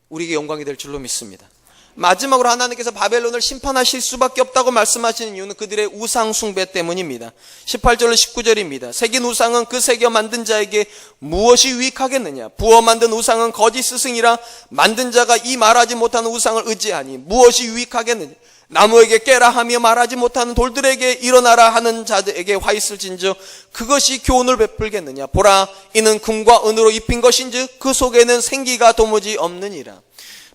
우리에게 영광이 될 줄로 믿습니다. 마지막으로 하나님께서 바벨론을 심판하실 수밖에 없다고 말씀하시는 이유는 그들의 우상 숭배 때문입니다. 18절로 19절입니다. 새긴 우상은 그 새겨 만든 자에게 무엇이 유익하겠느냐? 부어 만든 우상은 거짓 스승이라 만든 자가 이 말하지 못하는 우상을 의지하니 무엇이 유익하겠느냐? 나무에게 깨라 하며 말하지 못하는 돌들에게 일어나라 하는 자들에게 화 있을진저 그것이 교훈을 베풀겠느냐? 보라, 이는 금과 은으로 입힌 것인즉 그 속에는 생기가 도무지 없느니라.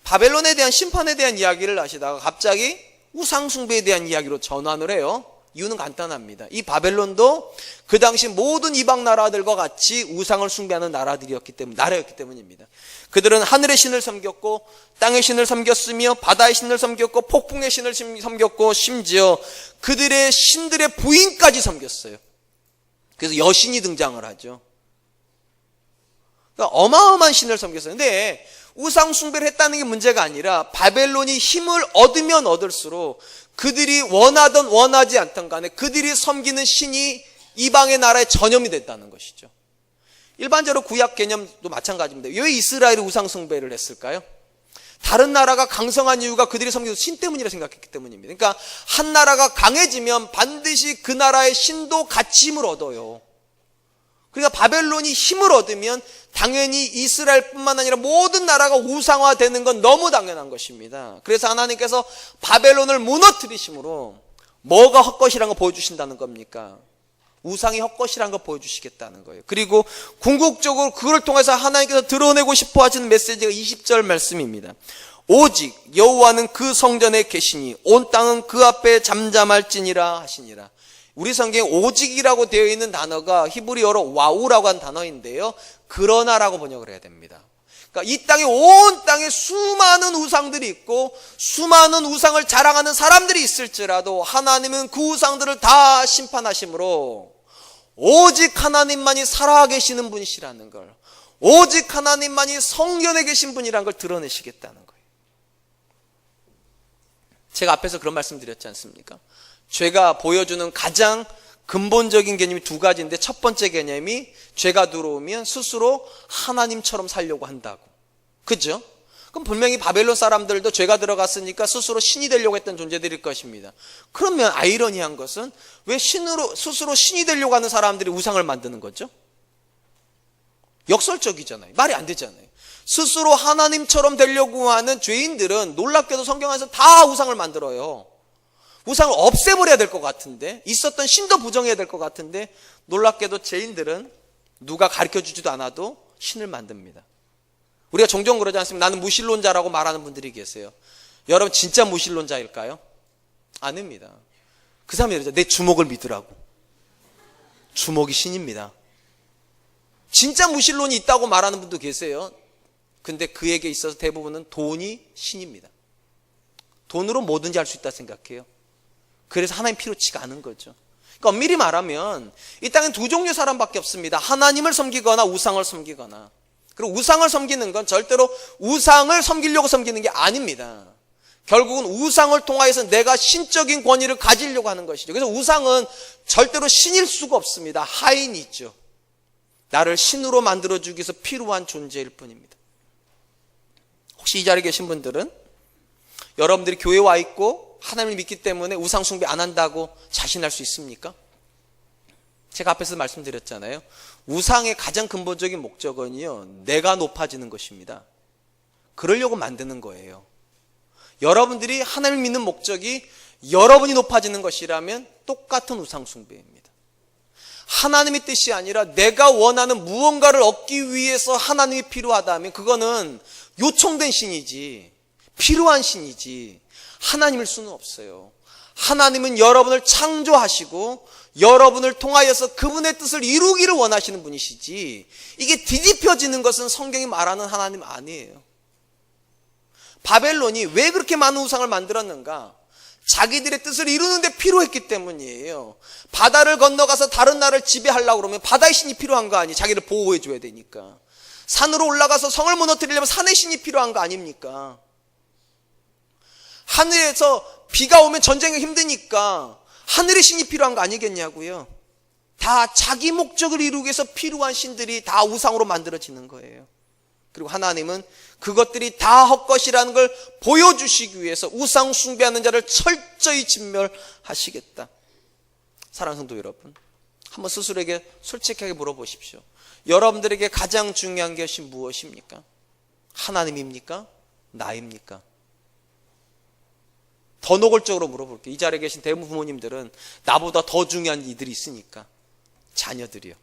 바벨론에 대한 심판에 대한 이야기를 하시다가 갑자기 우상 숭배에 대한 이야기로 전환을 해요. 이유는 간단합니다. 이 바벨론도 그 당시 모든 이방 나라들과 같이 우상을 숭배하는 나라였기 때문입니다. 그들은 하늘의 신을 섬겼고 땅의 신을 섬겼으며 바다의 신을 섬겼고 폭풍의 신을 섬겼고 심지어 그들의 신들의 부인까지 섬겼어요. 그래서 여신이 등장을 하죠. 그러니까 어마어마한 신을 섬겼어요. 근데 우상 숭배를 했다는 게 문제가 아니라 바벨론이 힘을 얻으면 얻을수록 그들이 원하든 원하지 않든 간에 그들이 섬기는 신이 이방의 나라의 전염이 됐다는 것이죠. 일반적으로 구약 개념도 마찬가지입니다. 왜 이스라엘이 우상 숭배를 했을까요? 다른 나라가 강성한 이유가 그들이 섬기는 신 때문이라 생각했기 때문입니다. 그러니까 한 나라가 강해지면 반드시 그 나라의 신도 같이 힘을 얻어요. 그러니까 바벨론이 힘을 얻으면 당연히 이스라엘뿐만 아니라 모든 나라가 우상화되는 건 너무 당연한 것입니다. 그래서 하나님께서 바벨론을 무너뜨리심으로 뭐가 헛것이라는 걸 보여주신다는 겁니까? 우상이 헛것이라는 걸 보여주시겠다는 거예요. 그리고 궁극적으로 그걸 통해서 하나님께서 드러내고 싶어 하시는 메시지가 20절 말씀입니다. 오직 여호와는 그 성전에 계시니 온 땅은 그 앞에 잠잠할지니라 하시니라. 우리 성경에 오직이라고 되어 있는 단어가 히브리어로 와우라고 하는 단어인데요, 그러나라고 번역을 해야 됩니다. 그러니까 이 땅에, 온 땅에 수많은 우상들이 있고 수많은 우상을 자랑하는 사람들이 있을지라도 하나님은 그 우상들을 다 심판하심으로 오직 하나님만이 살아계시는 분이시라는 걸, 오직 하나님만이 성전에 계신 분이라는 걸 드러내시겠다는 거예요. 제가 앞에서 그런 말씀 드렸지 않습니까? 죄가 보여주는 가장 근본적인 개념이 두 가지인데, 첫 번째 개념이 죄가 들어오면 스스로 하나님처럼 살려고 한다고. 그죠? 그럼 분명히 바벨론 사람들도 죄가 들어갔으니까 스스로 신이 되려고 했던 존재들일 것입니다. 그러면 아이러니한 것은 왜 스스로 신이 되려고 하는 사람들이 우상을 만드는 거죠? 역설적이잖아요. 말이 안 되잖아요. 스스로 하나님처럼 되려고 하는 죄인들은 놀랍게도 성경에서 다 우상을 만들어요. 우상을 없애버려야 될 것 같은데, 있었던 신도 부정해야 될 것 같은데, 놀랍게도 죄인들은 누가 가르쳐주지도 않아도 신을 만듭니다. 우리가 종종 그러지 않습니까? 나는 무신론자라고 말하는 분들이 계세요. 여러분 진짜 무신론자일까요? 아닙니다. 그 사람이 이러죠. 내 주먹을 믿으라고. 주먹이 신입니다. 진짜 무신론이 있다고 말하는 분도 계세요. 근데 그에게 있어서 대부분은 돈이 신입니다. 돈으로 뭐든지 할 수 있다 생각해요. 그래서 하나님 필요치가 않은 거죠. 그러니까 엄밀히 말하면 이 땅엔 두 종류의 사람밖에 없습니다. 하나님을 섬기거나 우상을 섬기거나. 그리고 우상을 섬기는 건 절대로 우상을 섬기려고 섬기는 게 아닙니다. 결국은 우상을 통하여서 내가 신적인 권위를 가지려고 하는 것이죠. 그래서 우상은 절대로 신일 수가 없습니다. 하인이죠. 나를 신으로 만들어주기 위해서 필요한 존재일 뿐입니다. 혹시 이 자리에 계신 분들은 여러분들이 교회에 와 있고 하나님을 믿기 때문에 우상 숭배 안 한다고 자신할 수 있습니까? 제가 앞에서 말씀드렸잖아요. 우상의 가장 근본적인 목적은요, 내가 높아지는 것입니다. 그러려고 만드는 거예요. 여러분들이 하나님을 믿는 목적이 여러분이 높아지는 것이라면 똑같은 우상 숭배입니다. 하나님의 뜻이 아니라 내가 원하는 무언가를 얻기 위해서 하나님이 필요하다면 그거는 요청된 신이지, 필요한 신이지 하나님일 수는 없어요. 하나님은 여러분을 창조하시고 여러분을 통하여서 그분의 뜻을 이루기를 원하시는 분이시지, 이게 뒤집혀지는 것은 성경이 말하는 하나님 아니에요. 바벨론이 왜 그렇게 많은 우상을 만들었는가? 자기들의 뜻을 이루는데 필요했기 때문이에요. 바다를 건너가서 다른 나라를 지배하려고 그러면 바다의 신이 필요한 거 아니에요. 자기를 보호해 줘야 되니까. 산으로 올라가서 성을 무너뜨리려면 산의 신이 필요한 거 아닙니까? 하늘에서 비가 오면 전쟁이 힘드니까 하늘의 신이 필요한 거 아니겠냐고요. 다 자기 목적을 이루기 위해서 필요한 신들이 다 우상으로 만들어지는 거예요. 그리고 하나님은 그것들이 다 헛것이라는 걸 보여주시기 위해서 우상 숭배하는 자를 철저히 진멸하시겠다. 사랑하는 성도 여러분, 한번 스스로에게 솔직하게 물어보십시오. 여러분들에게 가장 중요한 것이 무엇입니까? 하나님입니까? 나입니까? 더 노골적으로 물어볼게요. 이 자리에 계신 대부분 부모님들은 나보다 더 중요한 이들이 있으니까. 자녀들이요.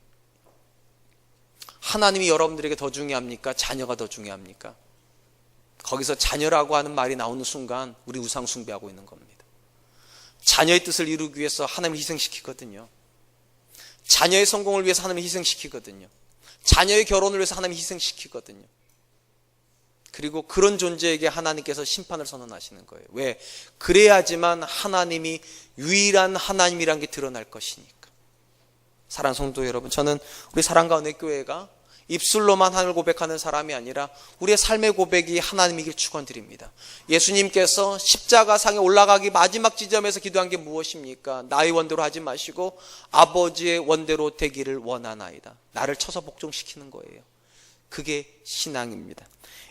하나님이 여러분들에게 더 중요합니까? 자녀가 더 중요합니까? 거기서 자녀라고 하는 말이 나오는 순간 우리 우상 숭배하고 있는 겁니다. 자녀의 뜻을 이루기 위해서 하나님을 희생시키거든요. 자녀의 성공을 위해서 하나님을 희생시키거든요. 자녀의 결혼을 위해서 하나님을 희생시키거든요. 그리고 그런 존재에게 하나님께서 심판을 선언하시는 거예요. 왜? 그래야지만 하나님이 유일한 하나님이란 게 드러날 것이니까. 사랑하는 성도 여러분, 저는 우리 사랑과 은혜 교회가 입술로만 하나님을 고백하는 사람이 아니라 우리의 삶의 고백이 하나님이길 축원드립니다. 예수님께서 십자가상에 올라가기 마지막 지점에서 기도한 게 무엇입니까? 나의 원대로 하지 마시고 아버지의 원대로 되기를 원하나이다. 나를 쳐서 복종시키는 거예요. 그게 신앙입니다.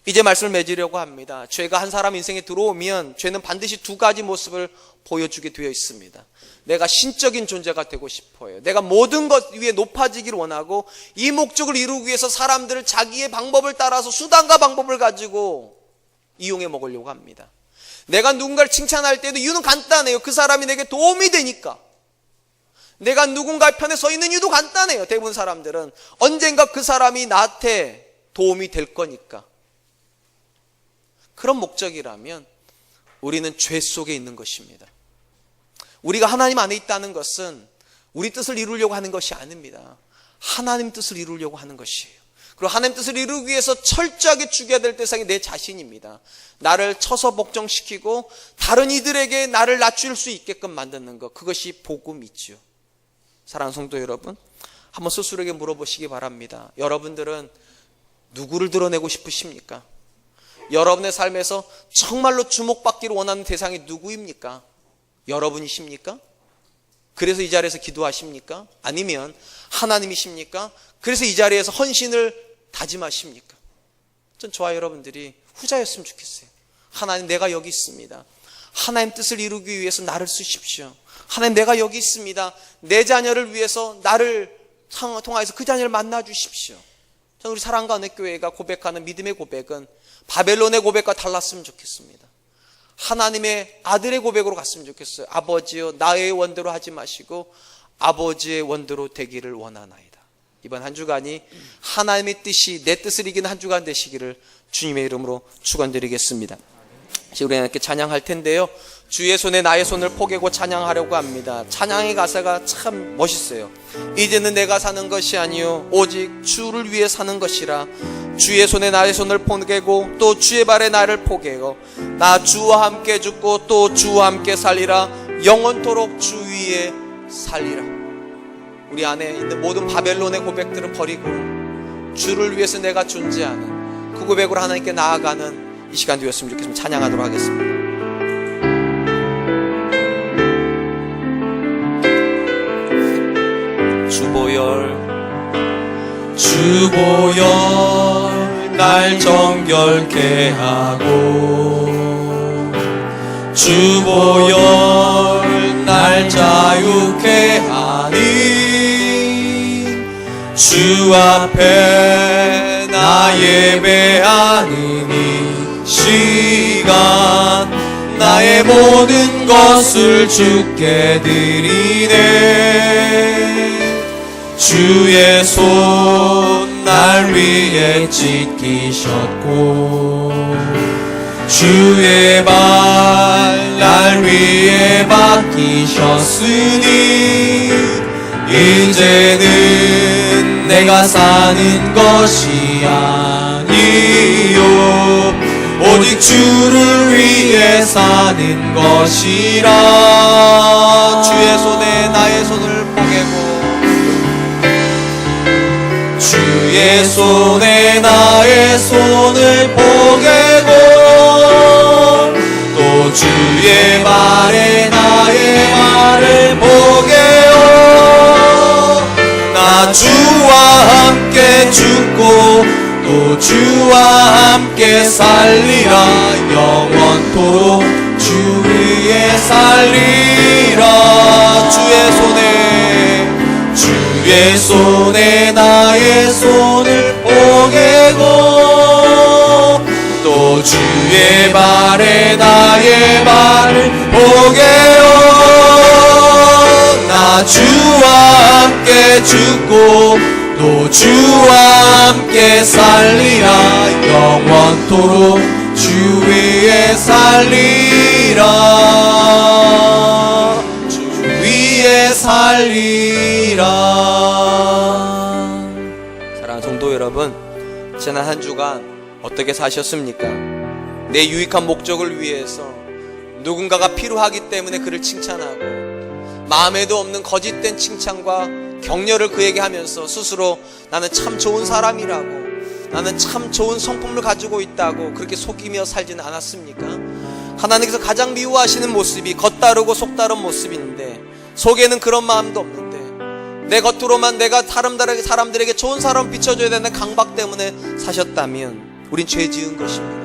이제 말씀을 맺으려고 합니다. 죄가 한 사람 인생에 들어오면 죄는 반드시 두 가지 모습을 보여주게 되어 있습니다. 내가 신적인 존재가 되고 싶어요. 내가 모든 것 위에 높아지기를 원하고 이 목적을 이루기 위해서 사람들을 자기의 방법을 따라서 수단과 방법을 가지고 이용해 먹으려고 합니다. 내가 누군가를 칭찬할 때도 이유는 간단해요. 그 사람이 내게 도움이 되니까. 내가 누군가의 편에 서 있는 이유도 간단해요. 대부분 사람들은 언젠가 그 사람이 나한테 도움이 될 거니까. 그런 목적이라면 우리는 죄 속에 있는 것입니다. 우리가 하나님 안에 있다는 것은 우리 뜻을 이루려고 하는 것이 아닙니다. 하나님 뜻을 이루려고 하는 것이에요. 그리고 하나님 뜻을 이루기 위해서 철저하게 죽여야 될 대상이 내 자신입니다. 나를 쳐서 복종시키고 다른 이들에게 나를 낮출 수 있게끔 만드는 것, 그것이 복음이죠. 사랑하는 성도 여러분, 한번 스스로에게 물어보시기 바랍니다. 여러분들은 누구를 드러내고 싶으십니까? 여러분의 삶에서 정말로 주목받기를 원하는 대상이 누구입니까? 여러분이십니까? 그래서 이 자리에서 기도하십니까? 아니면 하나님이십니까? 그래서 이 자리에서 헌신을 다짐하십니까? 아무튼 저와 여러분들이 후자였으면 좋겠어요. 하나님, 내가 여기 있습니다. 하나님 뜻을 이루기 위해서 나를 쓰십시오. 하나님, 내가 여기 있습니다. 내 자녀를 위해서 나를 통하여서 그 자녀를 만나 주십시오. 저는 우리 사랑과 은혜교회가 고백하는 믿음의 고백은 바벨론의 고백과 달랐으면 좋겠습니다. 하나님의 아들의 고백으로 갔으면 좋겠어요. 아버지여, 나의 원대로 하지 마시고 아버지의 원대로 되기를 원하나이다. 이번 한 주간이 하나님의 뜻이 내 뜻을 이기는 한 주간 되시기를 주님의 이름으로 축원드리겠습니다. 이제 우리는 이렇게 찬양할 텐데요, 주의 손에 나의 손을 포개고 찬양하려고 합니다. 찬양의 가사가 참 멋있어요. 이제는 내가 사는 것이 아니요 오직 주를 위해 사는 것이라. 주의 손에 나의 손을 포개고 또 주의 발에 나를 포개고 나 주와 함께 죽고 또 주와 함께 살리라. 영원토록 주 위에 살리라. 우리 안에 있는 모든 바벨론의 고백들은 버리고 주를 위해서 내가 존재하는 그 고백으로 하나님께 나아가는 이 시간 되었으면 좋겠습니다. 찬양하도록 하겠습니다. 주보혈 날 정결케 하고 주보혈 날 자유케 하니 주 앞에 나 예배하는 이 시간 나의 모든 것을 주께 드리네. 주의 손 날 위에 지키셨고 주의 발 날 위에 맡기셨으니 이제는 내가 사는 것이 아니요 오직 주를 위해 사는 것이라. 주의 손에 나의 손을 포개고 주의 손에 나의 손을 포개고 또 주의 발에 나의 발을 포개어 나 주와 함께 죽고 또 주와 함께 살리라. 영원토록 주 위에 살리라. 주의 손에 나의 손을 포개고 또 주의 발에 나의 발을 포개어 나 주와 함께 죽고 또 주와 함께 살리라. 영원토록 주 위에 살리라. 주 위에 살리라. 사랑하는 성도 여러분, 지난 한 주간 어떻게 사셨습니까? 내 유익한 목적을 위해서 누군가가 필요하기 때문에 그를 칭찬하고 마음에도 없는 거짓된 칭찬과 격려를 그에게 하면서 스스로 나는 참 좋은 사람이라고, 나는 참 좋은 성품을 가지고 있다고 그렇게 속이며 살지는 않았습니까? 하나님께서 가장 미워하시는 모습이 겉다르고 속다른 모습인데 속에는 그런 마음도 없는데 내 겉으로만 내가 사람들에게 좋은 사람 비춰줘야 되는 강박 때문에 사셨다면 우린 죄 지은 것입니다.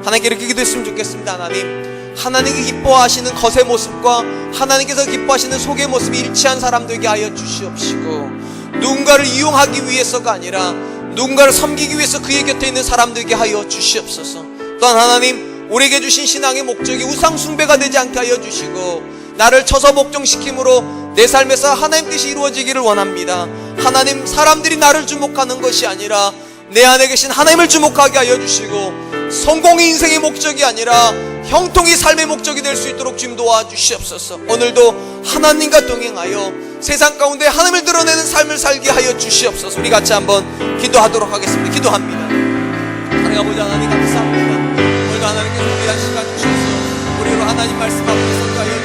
하나님께 이렇게 기도했으면 좋겠습니다. 하나님께 기뻐하시는 겉의 모습과 하나님께서 기뻐하시는 속의 모습이 일치한 사람 되게 하여 주시옵시고 누군가를 이용하기 위해서가 아니라 누군가를 섬기기 위해서 그의 곁에 있는 사람 되게 하여 주시옵소서. 또한 하나님, 우리에게 주신 신앙의 목적이 우상 숭배가 되지 않게 하여 주시고 나를 쳐서 목종시킴으로 내 삶에서 하나님 뜻이 이루어지기를 원합니다. 하나님, 사람들이 나를 주목하는 것이 아니라 내 안에 계신 하나님을 주목하게 하여 주시고 성공이 인생의 목적이 아니라 형통이 삶의 목적이 될 수 있도록 주님 도와주시옵소서. 오늘도 하나님과 동행하여 세상 가운데 하나님을 드러내는 삶을 살게 하여 주시옵소서. 우리 같이 한번 기도하도록 하겠습니다. 기도합니다. 하나님 아버지, 하나님 감사합니다. 오늘도 하나님께서 우리 한 시간 주셔서 우리로 하나님 말씀 앞에 서게 하여